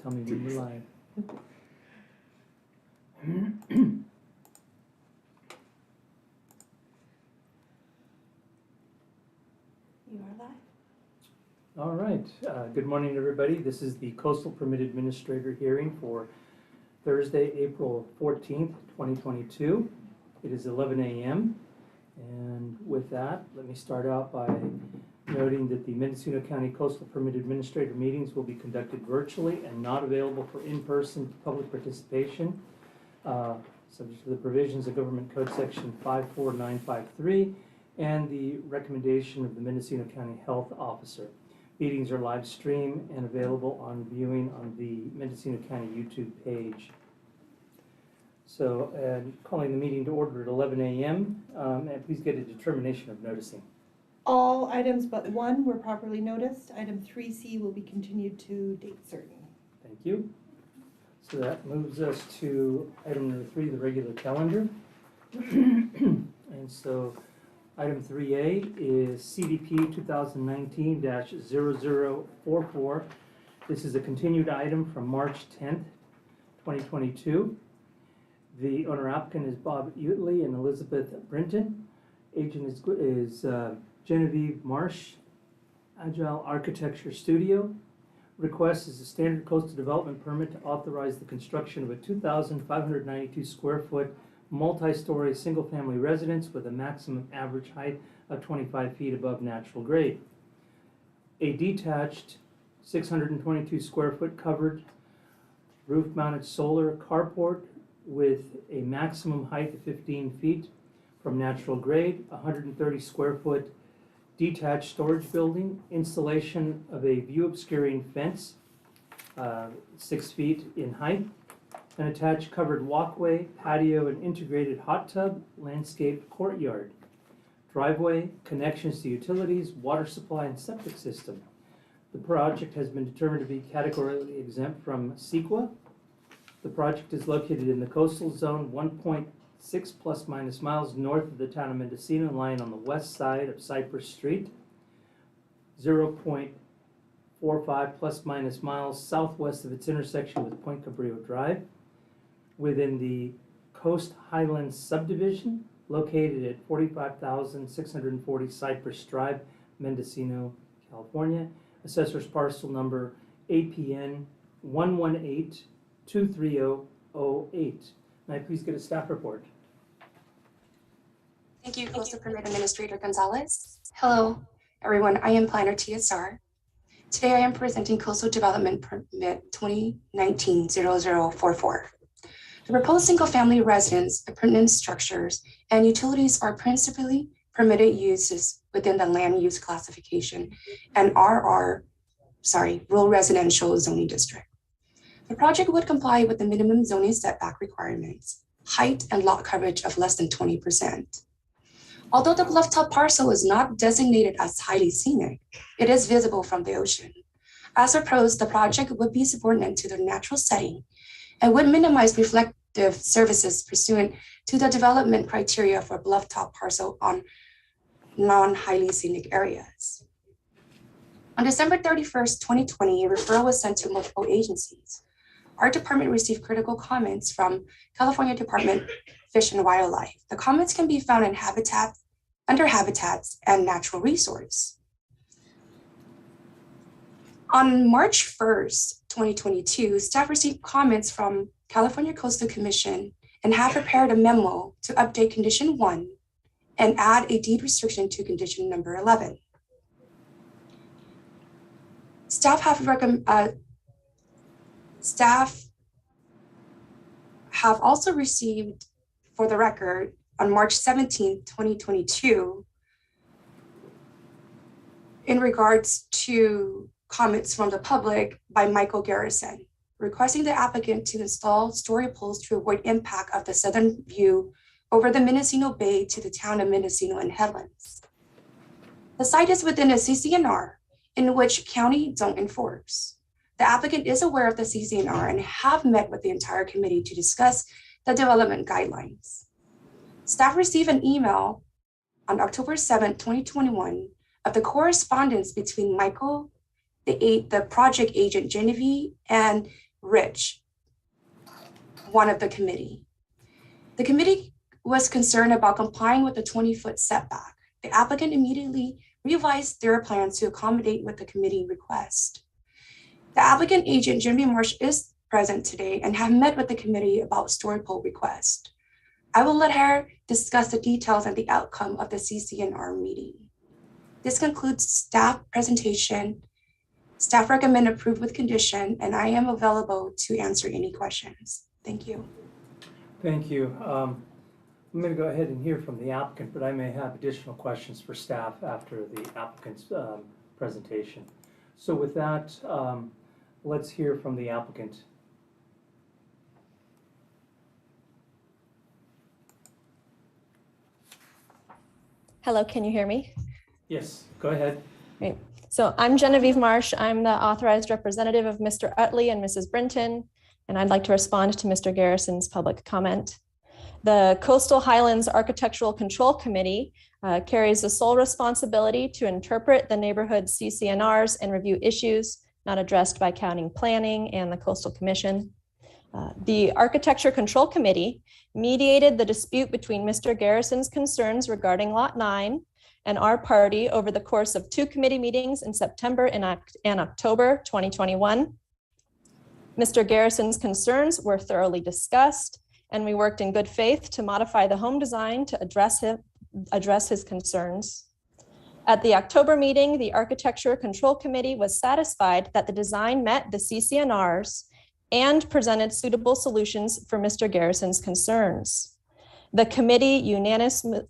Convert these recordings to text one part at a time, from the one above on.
Tell me when we're live. You are live. All right. Good morning, everybody. This is the Coastal Permit Administrator hearing for Thursday, April 14th, 2022. It is 11 a.m. And with that, let me start out by noting that the Mendocino County Coastal Permit Administrator meetings will be conducted virtually and not available for in-person public participation, subject to the provisions of Government Code Section 54953 and the recommendation of the Mendocino County Health Officer. Meetings are live streamed and available on viewing on the Mendocino County YouTube page. So, calling the meeting to order at 11 a.m. And please get a determination of noticing. All items but one were properly noticed. Item 3C will be continued to date certain. Thank you. So that moves us to item number 3, the regular calendar. And so item 3A is CDP 2019-0044. This is a continued item from March 10th, 2022. The owner applicant is Bob Utley and Elizabeth Brinton. Agent is Genevieve Marsh, Agile Architecture Studio. Request is a standard coastal development permit to authorize the construction of a 2,592 square foot multi-story single-family residence with a maximum average height of 25 feet above natural grade. A detached 622 square foot covered roof-mounted solar carport with a maximum height of 15 feet from natural grade, 130 square foot detached storage building, installation of a view obscuring fence, 6 feet in height, an attached covered walkway, patio, and integrated hot tub, landscaped courtyard, driveway, connections to utilities, water supply, and septic system. The project has been determined to be categorically exempt from CEQA. The project is located in the coastal zone 1.6 plus minus miles north of the town of Mendocino, lying on the west side of Cypress Street, 0.45 plus minus miles southwest of its intersection with Point Cabrillo Drive, within the Coast Highlands subdivision, located at 45,640 Cypress Drive, Mendocino, California. Assessor's parcel number APN 118-23008. May I please get a staff report? Thank you, Coastal Permit Administrator Gonzalez. Hello, everyone. I am Planner TSR. Today I am presenting Coastal Development Permit 2019-0044. The proposed single-family residence, appurtenant structures, and utilities are principally permitted uses within the land use classification and rural residential zoning district. The project would comply with the minimum zoning setback requirements, height and lot coverage of less than 20%. Although the bluff-top parcel is not designated as highly scenic, it is visible from the ocean. As proposed, the project would be subordinate to the natural setting and would minimize reflective services pursuant to the development criteria for bluff-top parcel on non-highly scenic areas. On December 31st, 2020, a referral was sent to multiple agencies. Our department received critical comments from California Department of Fish and Wildlife. The comments can be found in under Habitats and Natural Resource. On March 1st, 2022, staff received comments from California Coastal Commission and have prepared a memo to update Condition 1 and add a deed restriction to Condition number 11. Staff have also received, for the record, on March 17, 2022, in regards to comments from the public by Michael Garrison, requesting the applicant to install story poles to avoid impact of the southern view over the Mendocino Bay to the town of Mendocino and Headlands. The site is within a CCNR in which county don't enforce. The applicant is aware of the CCNR and have met with the entire committee to discuss the development guidelines. Staff received an email on October 7, 2021 of the correspondence between Michael, the project agent Genevieve, and Rich, one of the committee. The committee was concerned about complying with the 20-foot setback. The applicant immediately revised their plans to accommodate with the committee request. The applicant agent, Genevieve Marsh, is present today and have met with the committee about story pole request. I will let her discuss the details and the outcome of the CC&R meeting. This concludes staff presentation. Staff recommend approve with condition, and I am available to answer any questions. Thank you. Thank you. I'm going to go ahead and hear from the applicant, but I may have additional questions for staff after the applicant's presentation. So with that, let's hear from the applicant. Hello, can you hear me? Yes, go ahead. Great. So I'm Genevieve Marsh. I'm the authorized representative of Mr. Utley and Mrs. Brinton, and I'd like to respond to Mr. Garrison's public comment. The Coastal Highlands Architectural Control Committee carries the sole responsibility to interpret the neighborhood CC&Rs and review issues not addressed by County Planning and the Coastal Commission. The Architecture Control Committee mediated the dispute between Mr. Garrison's concerns regarding Lot 9 and our party over the course of 2 committee meetings in September and October 2021. Mr. Garrison's concerns were thoroughly discussed, and we worked in good faith to modify the home design to address his concerns. At the October meeting, the Architecture Control Committee was satisfied that the design met the CC&Rs and presented suitable solutions for Mr. Garrison's concerns. The committee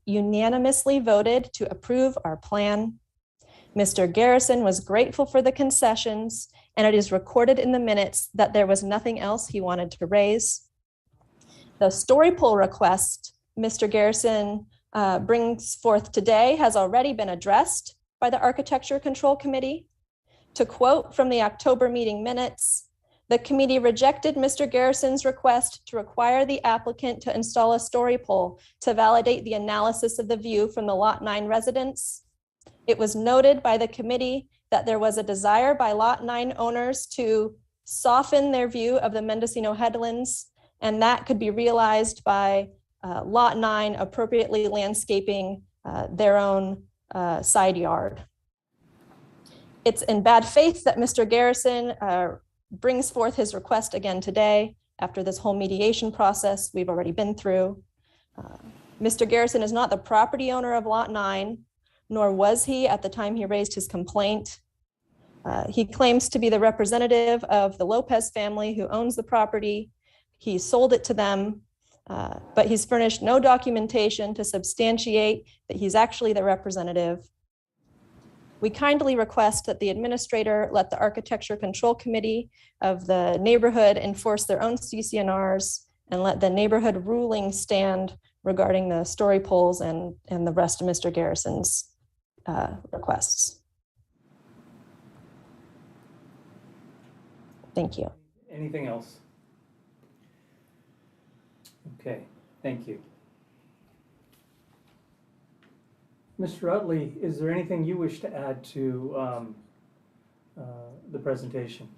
unanimously voted to approve our plan. Mr. Garrison was grateful for the concessions, and it is recorded in the minutes that there was nothing else he wanted to raise. The story pole request Mr. Garrison brings forth today has already been addressed by the Architecture Control Committee. To quote from the October meeting minutes, the committee rejected Mr. Garrison's request to require the applicant to install a story pole to validate the analysis of the view from the Lot 9 residence. It was noted by the committee that there was a desire by Lot 9 owners to soften their view of the Mendocino headlands, and that could be realized by Lot 9 appropriately landscaping their own side yard. It's in bad faith that Mr. Garrison brings forth his request again today after this whole mediation process we've already been through. Mr. Garrison is not the property owner of Lot 9, nor was he at the time he raised his complaint. He claims to be the representative of the Lopez family who owns the property. He sold it to them, but he's furnished no documentation to substantiate that he's actually the representative. We kindly request that the administrator let the Architecture Control Committee of the neighborhood enforce their own CC&Rs and let the neighborhood ruling stand regarding the story poles and the rest of Mr. Garrison's requests. Thank you. Anything else? Okay, thank you. Mr. Utley, is there anything you wish to add to the presentation?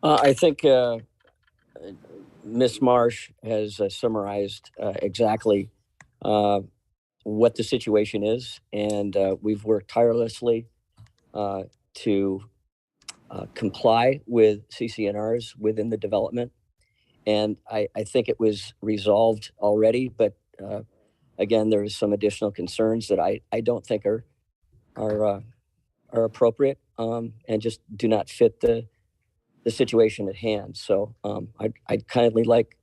I think Ms. Marsh has summarized exactly what the situation is, and we've worked tirelessly to comply with CC&Rs within the development. And I think it was resolved already, but again, there's some additional concerns that I don't think are appropriate and just do not fit the situation at hand. So I'd kindly like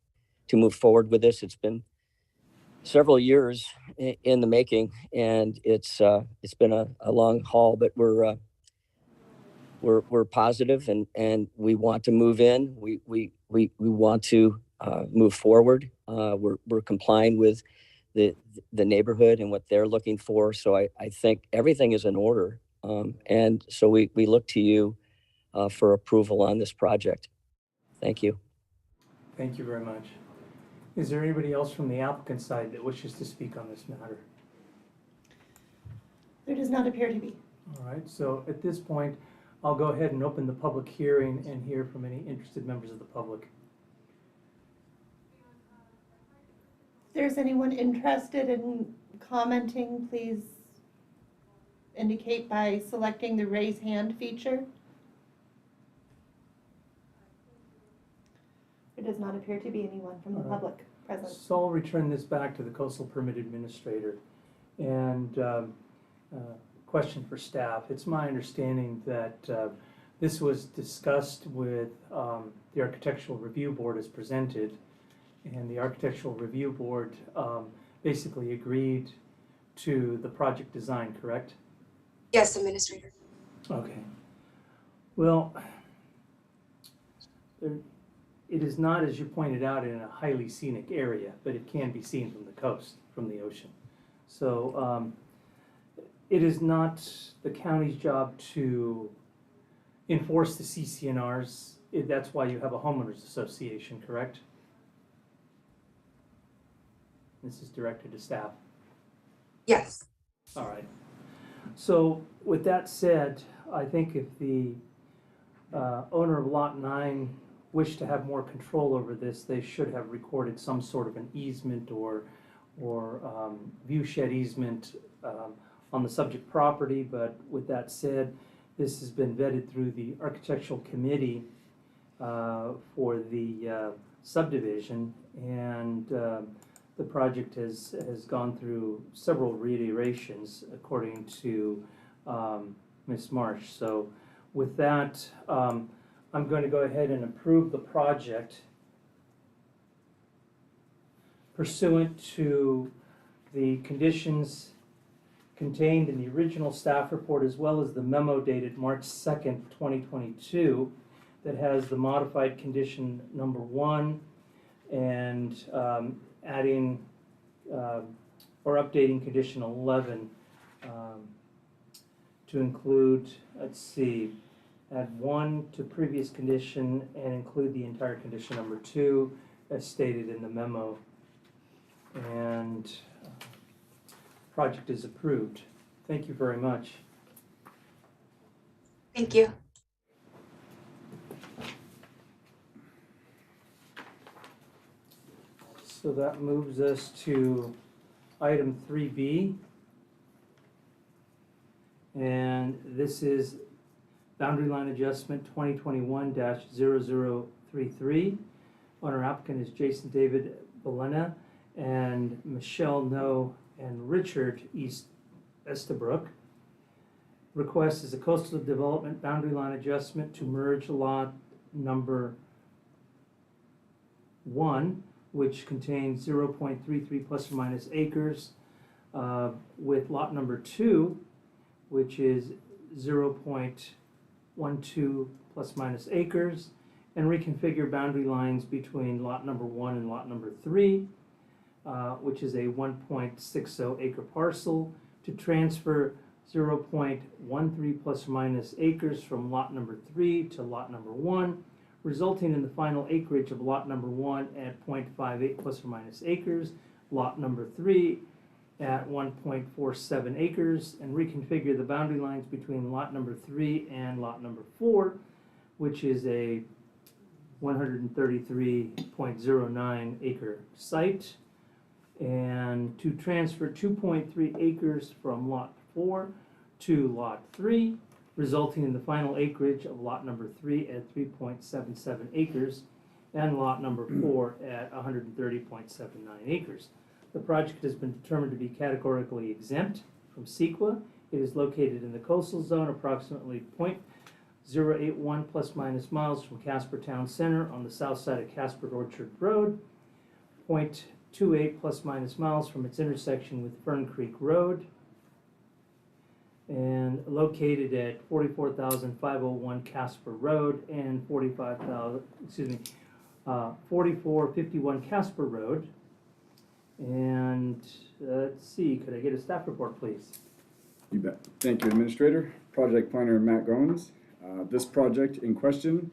to move forward with this. It's been several years in the making, and it's been a long haul, but we're positive, and we want to move in. We want to move forward. We're complying with the neighborhood and what they're looking for. So I think everything is in order. And so we look to you for approval on this project. Thank you. Thank you very much. Is there anybody else from the applicant side that wishes to speak on this matter? There does not appear to be. All right, so at this point, I'll go ahead and open the public hearing and hear from any interested members of the public. If there's anyone interested in commenting, please indicate by selecting the raise hand feature. There does not appear to be anyone from the public present. So I'll return this back to the Coastal Permit Administrator. And question for staff. It's my understanding that this was discussed with the Architectural Review Board as presented, and the Architectural Review Board basically agreed to the project design, correct? Yes, Administrator. Okay. Well, it is not, as you pointed out, in a highly scenic area, but it can be seen from the coast, from the ocean. So it is not the county's job to enforce the CCNRs. That's why you have a homeowners association, correct? This is directed to staff. Yes. All right. So with that said, I think if the owner of Lot 9 wished to have more control over this, they should have recorded some sort of an easement or view shed easement on the subject property. But with that said, this has been vetted through the Architectural Committee for the subdivision, and the project has gone through several reiterations according to Ms. Marsh. So with that, I'm going to go ahead and approve the project pursuant to the conditions contained in the original staff report, as well as the memo dated March 2nd, 2022, that has the modified condition number 1 and adding or updating condition 11 to include, let's see, add 1 to previous condition and include the entire condition number 2 as stated in the memo. And project is approved. Thank you very much. Thank you. So that moves us to item 3B. And this is boundary line adjustment 2021-0033. Owner applicant is Jason David Belena and Michelle No and Richard Estabrook. Request is a coastal development boundary line adjustment to merge lot number 1, which contains 0.33 plus or minus acres, with lot number 2, which is 0.12 plus minus acres, and reconfigure boundary lines between lot number 1 and lot number 3, which is a 1.60 acre parcel, to transfer 0.13 plus or minus acres from lot number 3 to lot number 1, resulting in the final acreage of lot number 1 at 0.58 plus or minus acres, lot number 3 at 1.47 acres, and reconfigure the boundary lines between lot number 3 and lot number 4, which is a 133.09 acre site, and to transfer 2.3 acres from lot 4 to lot 3, resulting in the final acreage of lot number 3 at 3.77 acres and lot number 4 at 130.79 acres. The project has been determined to be categorically exempt from CEQA. It is located in the coastal zone, approximately 0.081 plus minus miles from Casper Town Center on the south side of Casper Orchard Road, 0.28 plus minus miles from its intersection with Fern Creek Road, and located at 44,501 Casper Road and 4451 Casper Road. And let's see, could I get a staff report, please? You bet. Thank you, Administrator. Project Planner Matt Goins. This project in question,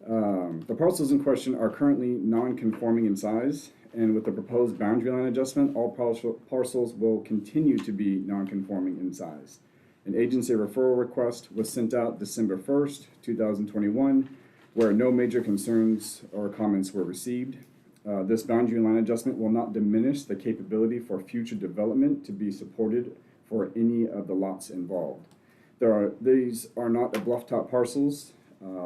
the parcels in question are currently non-conforming in size, and with the proposed boundary line adjustment, all parcels will continue to be non-conforming in size. An agency referral request was sent out December 1st, 2021, where no major concerns or comments were received. This boundary line adjustment will not diminish the capability for future development to be supported for any of the lots involved. These are not the bluff-top parcels.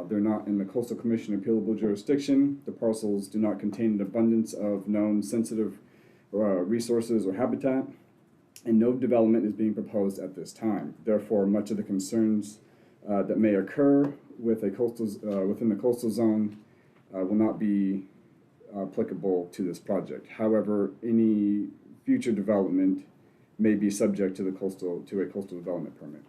They're not in the Coastal Commission appealable jurisdiction. The parcels do not contain an abundance of known sensitive resources or habitat, and no development is being proposed at this time. Therefore, much of the concerns that may occur with within the coastal zone will not be applicable to this project. However, any future development may be subject to a coastal development permit.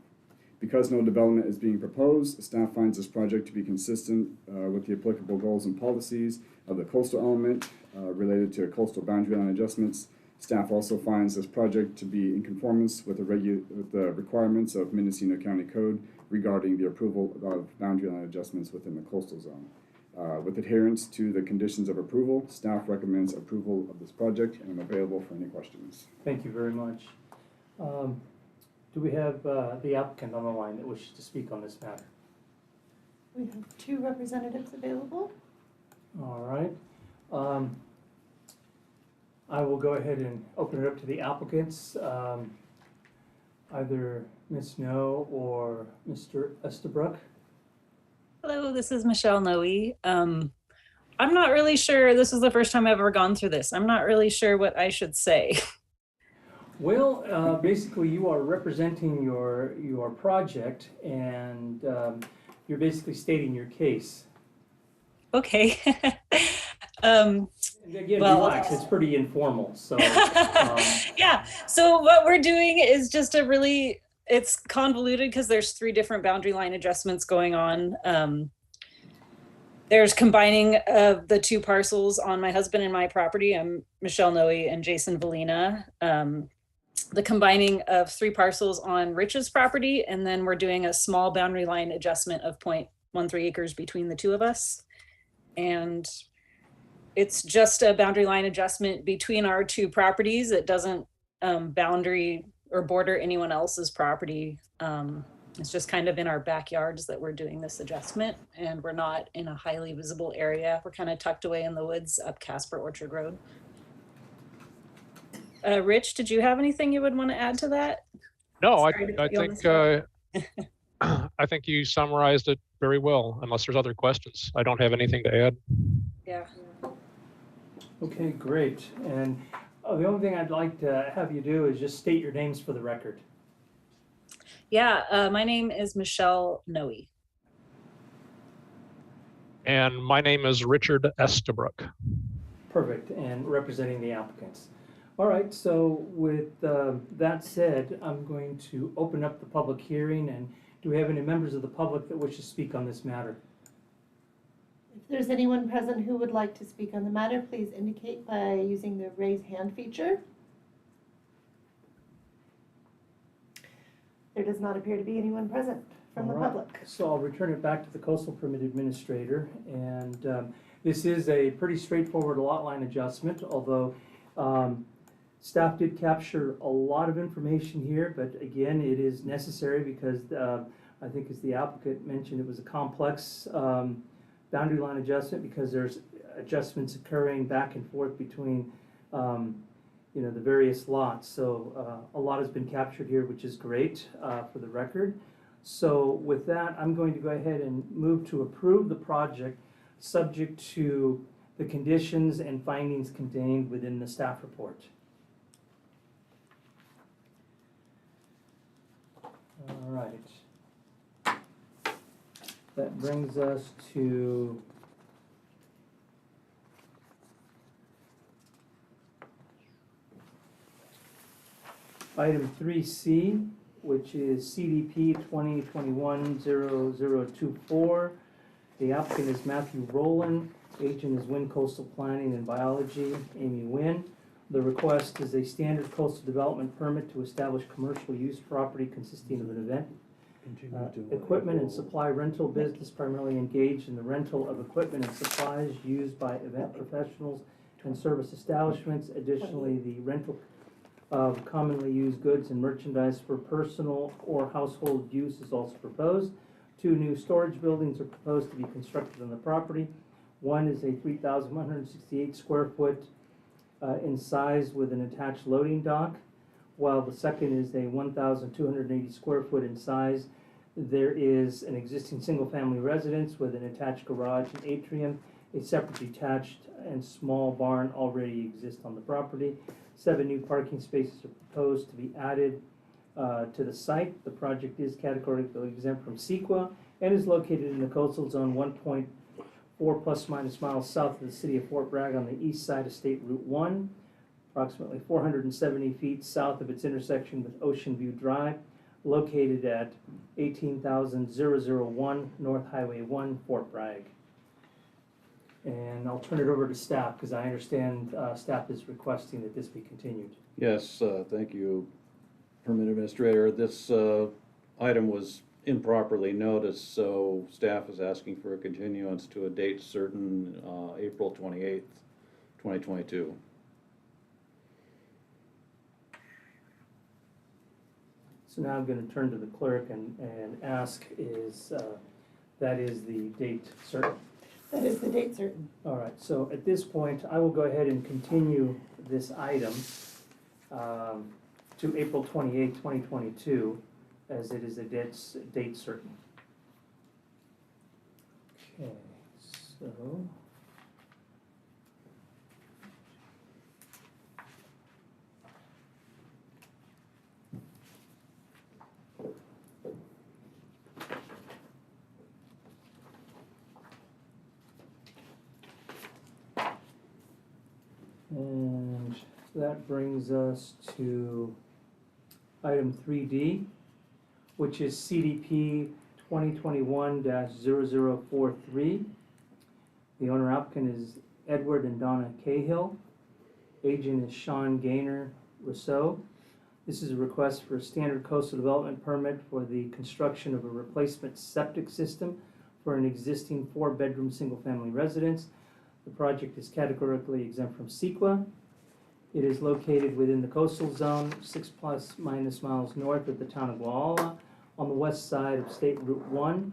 Because no development is being proposed, staff finds this project to be consistent with the applicable goals and policies of the coastal element related to coastal boundary line adjustments. Staff also finds this project to be in conformance with the requirements of Mendocino County Code regarding the approval of boundary line adjustments within the coastal zone. With adherence to the conditions of approval, staff recommends approval of this project, and I'm available for any questions. Thank you very much. Do we have the applicant on the line that wishes to speak on this matter? We have 2 representatives available. All right. I will go ahead and open it up to the applicants. Either Ms. Noe or Mr. Estabrook. Hello, this is Michelle Noe. I'm not really sure, this is the first time I've ever gone through this. I'm not really sure what I should say. Well, basically you are representing your project, and you're basically stating your case. Okay. And again, Well, relax, it's pretty informal, so. Yeah, so what we're doing is just it's convoluted because there's 3 different boundary line adjustments going on. There's combining of the 2 parcels on my husband and my property. I'm Michelle Noe and Jason Valina. The combining of 3 parcels on Rich's property, and then we're doing a small boundary line adjustment of 0.13 acres between the 2 of us. And it's just a boundary line adjustment between our 2 properties. It doesn't boundary or border anyone else's property. It's just kind of in our backyards that we're doing this adjustment, and we're not in a highly visible area. We're kind of tucked away in the woods up Casper Orchard Road. Rich, did you have anything you would want to add to that? No, Sorry to put you on the spot. I think you summarized it very well, unless there's other questions. I don't have anything to add. Yeah. Okay, great. And the only thing I'd like to have you do is just state your names for the record. Yeah, my name is Michelle Noe. And my name is Richard Estabrook. Perfect, and representing the applicants. All right, so with that said, I'm going to open up the public hearing, and do we have any members of the public that wish to speak on this matter? If there's anyone present who would like to speak on the matter, please indicate by using the raise hand feature. There does not appear to be anyone present from the All right. public. So I'll return it back to the Coastal Permit Administrator, and this is a pretty straightforward lot line adjustment, although staff did capture a lot of information here, but again, it is necessary because I think as the applicant mentioned, it was a complex boundary line adjustment because there's adjustments occurring back and forth between the various lots. So a lot has been captured here, which is great for the record. So with that, I'm going to go ahead and move to approve the project subject to the conditions and findings contained within the staff report. All right. That brings us to item 3C, which is CDP 2021-0024. The applicant is Matthew Rowland. Agent is Wynn Coastal Planning and Biology, Amy Wynn. The request is a standard coastal development permit to establish commercial use property consisting of an event, equipment and supply rental business primarily engaged in the rental of equipment and supplies used by event professionals and service establishments. Additionally, the rental of commonly used goods and merchandise for personal or household use is also proposed. 2 new storage buildings are proposed to be constructed on the property. One is a 3,168 square foot in size with an attached loading dock, while the second is a 1,280 square foot in size. There is an existing single-family residence with an attached garage and atrium. A separate detached and small barn already exist on the property. 7 new parking spaces are proposed to be added to the site. The project is categorically exempt from CEQA and is located in the coastal zone 1.4 plus minus miles south of the city of Fort Bragg on the east side of State Route 1, approximately 470 feet south of its intersection with Ocean View Drive, located at 18,001 North Highway 1, Fort Bragg. And I'll turn it over to staff because I understand staff is requesting that this be continued. Yes, thank you, Permit Administrator. This item was improperly noticed, so staff is asking for a continuance to a date certain, April 28th, 2022. So now I'm going to turn to the clerk and ask that is the date certain? That is the date certain. All right, so at this point, I will go ahead and continue this item to April 28, 2022, as it is a date certain. Okay, so. And that brings us to item 3D, which is CDP 2021-0043. The owner applicant is Edward and Donna Cahill. Agent is Sean Gaynor Rousseau. This is a request for a standard coastal development permit for the construction of a replacement septic system for an existing 4-bedroom single-family residence. The project is categorically exempt from CEQA. It is located within the coastal zone, 6 plus minus miles north of the town of Guala, on the west side of State Route 1,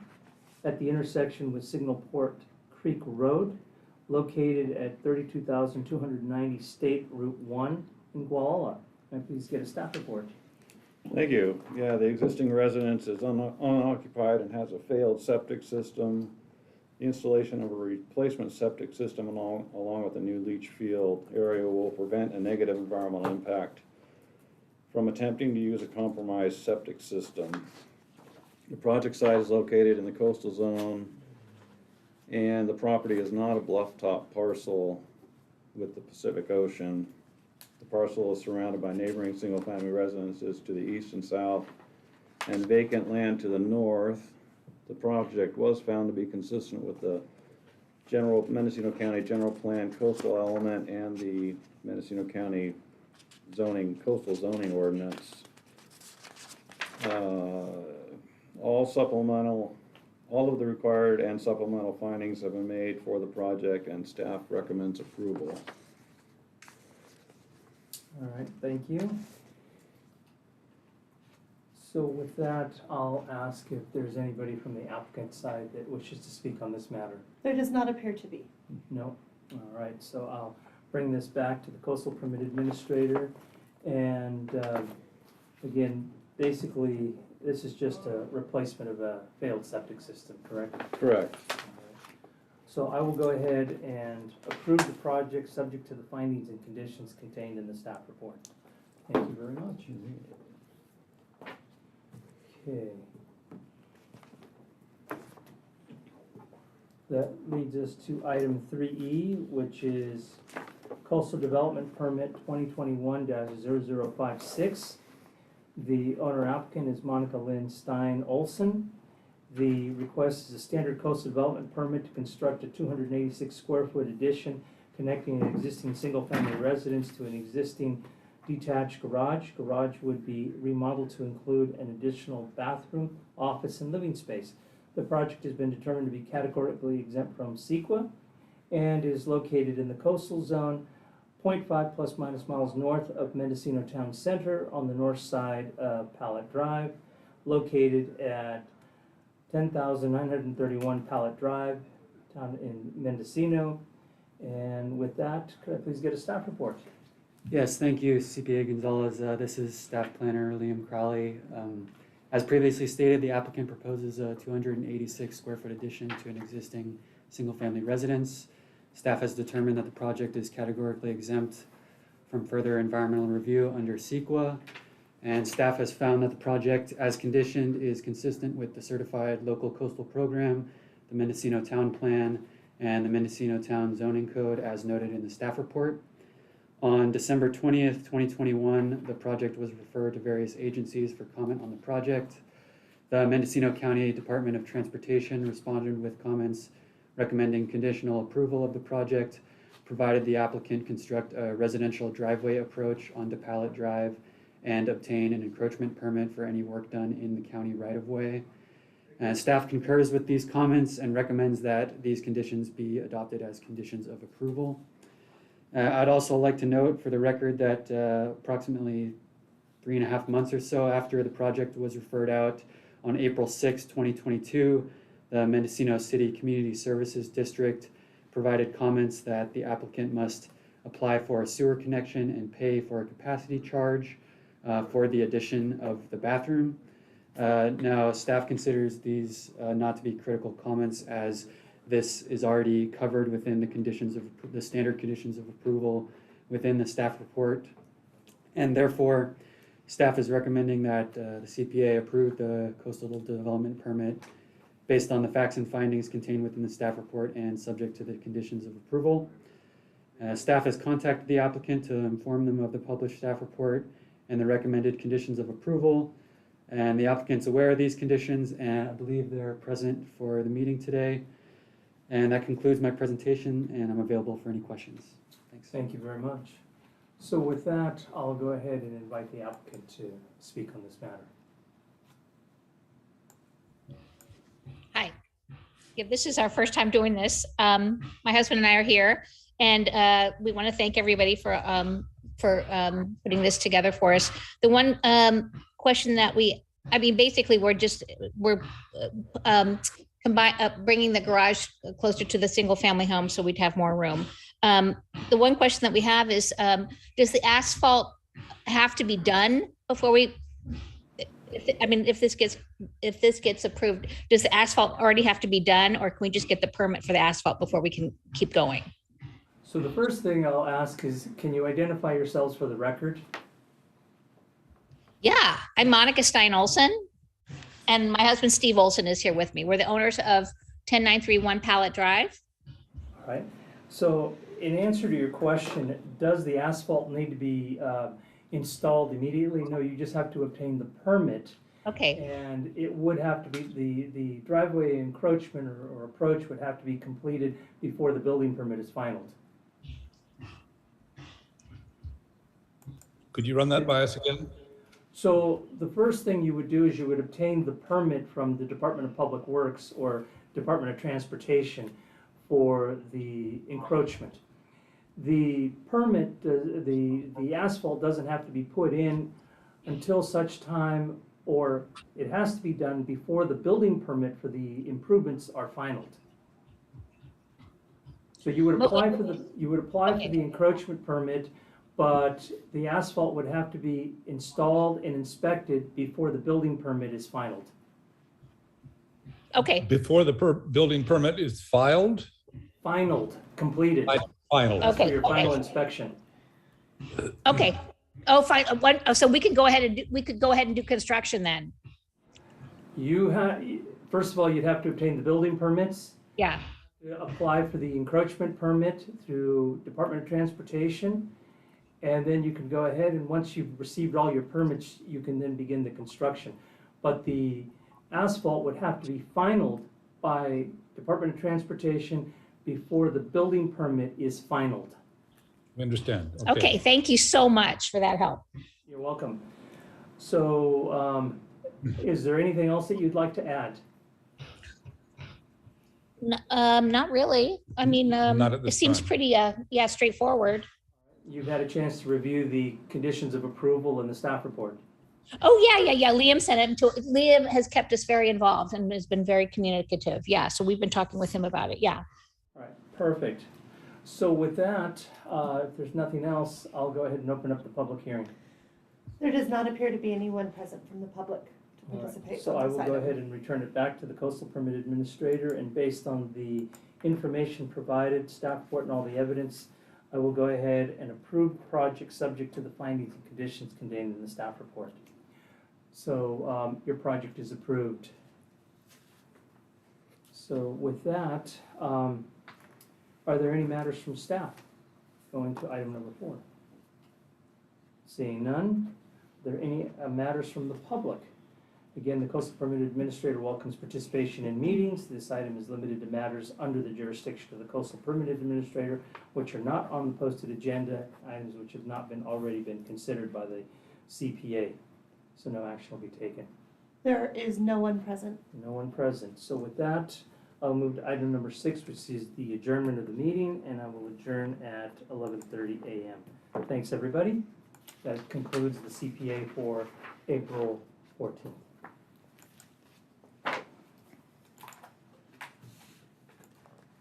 at the intersection with Signalport Creek Road, located at 32,290 State Route 1 in Guala. May I please get a staff report? Thank you. Yeah, the existing residence is unoccupied and has a failed septic system. The installation of a replacement septic system along with a new leach field area will prevent a negative environmental impact from attempting to use a compromised septic system. The project site is located in the coastal zone, and the property is not a bluff top parcel with the Pacific Ocean. The parcel is surrounded by neighboring single-family residences to the east and south and vacant land to the north. The project was found to be consistent with the Mendocino County General Plan coastal element and the Mendocino County coastal zoning ordinance. All of the required and supplemental findings have been made for the project, and staff recommends approval. All right, thank you. So with that, I'll ask if there's anybody from the applicant side that wishes to speak on this matter. There does not appear to be. No? All right, so I'll bring this back to the Coastal Permit Administrator. And again, basically, this is just a replacement of a failed septic system, correct? Correct. So I will go ahead and approve the project subject to the findings and conditions contained in the staff report. Thank you very much. Okay. That leads us to item 3E, which is Coastal Development Permit 2021-0056. The owner applicant is Monica Lynn Stein Olson. The request is a standard coastal development permit to construct a 286 square foot addition connecting an existing single-family residence to an existing detached garage. Garage would be remodeled to include an additional bathroom, office, and living space. The project has been determined to be categorically exempt from CEQA and is located in the coastal zone 0.5 plus minus miles north of Mendocino Town Center on the north side of Pallet Drive, located at 10,931 Pallet Drive, down in Mendocino. And with that, could I please get a staff report? Yes, thank you, CPA Gonzalez. This is Staff Planner Liam Crowley. As previously stated, the applicant proposes a 286 square foot addition to an existing single-family residence. Staff has determined that the project is categorically exempt from further environmental review under CEQA, and staff has found that the project, as conditioned, is consistent with the Certified Local Coastal Program, the Mendocino Town Plan, and the Mendocino Town Zoning Code as noted in the staff report. On December 20th, 2021, the project was referred to various agencies for comment on the project. The Mendocino County Department of Transportation responded with comments recommending conditional approval of the project, provided the applicant construct a residential driveway approach onto Pallet Drive and obtain an encroachment permit for any work done in the county right-of-way. Staff concurs with these comments and recommends that these conditions be adopted as conditions of approval. I'd also like to note for the record that approximately 3.5 months or so after the project was referred out on April 6, 2022, the Mendocino City Community Services District provided comments that the applicant must apply for a sewer connection and pay for a capacity charge for the addition of the bathroom. Now, staff considers these not to be critical comments, as this is already covered within the conditions of the standard conditions of approval within the staff report, and therefore staff is recommending that the CPA approve the coastal development permit based on the facts and findings contained within the staff report and subject to the conditions of approval. Staff has contacted the applicant to inform them of the published staff report and the recommended conditions of approval, and the applicant's aware of these conditions, and I believe they're present for the meeting today. And that concludes my presentation, and I'm available for any questions. Thanks. Thank you very much. So with that, I'll go ahead and invite the applicant to speak on this matter. Hi. Yeah, this is our first time doing this. My husband and I are here, and we want to thank everybody for putting this together for us. The one question that basically we're bringing the garage closer to the single family home so we'd have more room. The one question that we have is, does the asphalt have to be done before we, if this gets approved, does the asphalt already have to be done, or can we just get the permit for the asphalt before we can keep going? So the first thing I'll ask is, can you identify yourselves for the record? Yeah, I'm Monica Stein Olson, and my husband Steve Olson is here with me. We're the owners of 10931 Pallet Drive. All right. So in answer to your question, does the asphalt need to be installed immediately? No, you just have to obtain the permit. Okay. And it would have to be, the driveway encroachment or approach would have to be completed before the building permit is finalized. Could you run that by us again? So the first thing you would do is you would obtain the permit from the Department of Public Works or Department of Transportation for the encroachment. The permit, the asphalt doesn't have to be put in until such time, or it has to be done before the building permit for the improvements are finalized. So you would apply for the encroachment permit, but the asphalt would have to be installed and inspected before the building permit is finalized. Okay. Before the building permit is filed? Finalized, completed. Final. Okay. For your final inspection. Okay. Oh, fine. So we could go ahead and do construction then. First of all, you'd have to obtain the building permits. Yeah. Apply for the encroachment permit through Department of Transportation. And then you can go ahead, and once you've received all your permits, you can then begin the construction. But the asphalt would have to be finalized by Department of Transportation before the building permit is finalized. We understand. Okay, thank you so much for that help. You're welcome. So is there anything else that you'd like to add? Not really. I mean, Not at it this seems time. pretty, straightforward. you've had a chance to review the conditions of approval in the staff report. Oh, yeah. Liam sent it to, Liam has kept us very involved and has been very communicative. Yeah, so we've been talking with him about it. Yeah. All right, perfect. So with that, if there's nothing else, I'll go ahead and open up the public hearing. There does not appear to be anyone present from the public to All right, participate. so I on will this go item. ahead and return it back to the coastal permit administrator, and based on the information provided, staff report and all the evidence, I will go ahead and approve the project subject to the findings and conditions contained in the staff report. So your project is approved. So with that, are there any matters from staff? Going to item number 4. Seeing none, are there any matters from the public? Again, the coastal permit administrator welcomes participation in meetings. This item is limited to matters under the jurisdiction of the coastal permit administrator, which are not on the posted agenda, items which have not already been considered by the CPA. So no action will be taken. There is no one present. No one present. So with that, I'll move to item number 6, which is the adjournment of the meeting, and I will adjourn at 11:30 a.m. Thanks, everybody. That concludes the CPA for April 14th.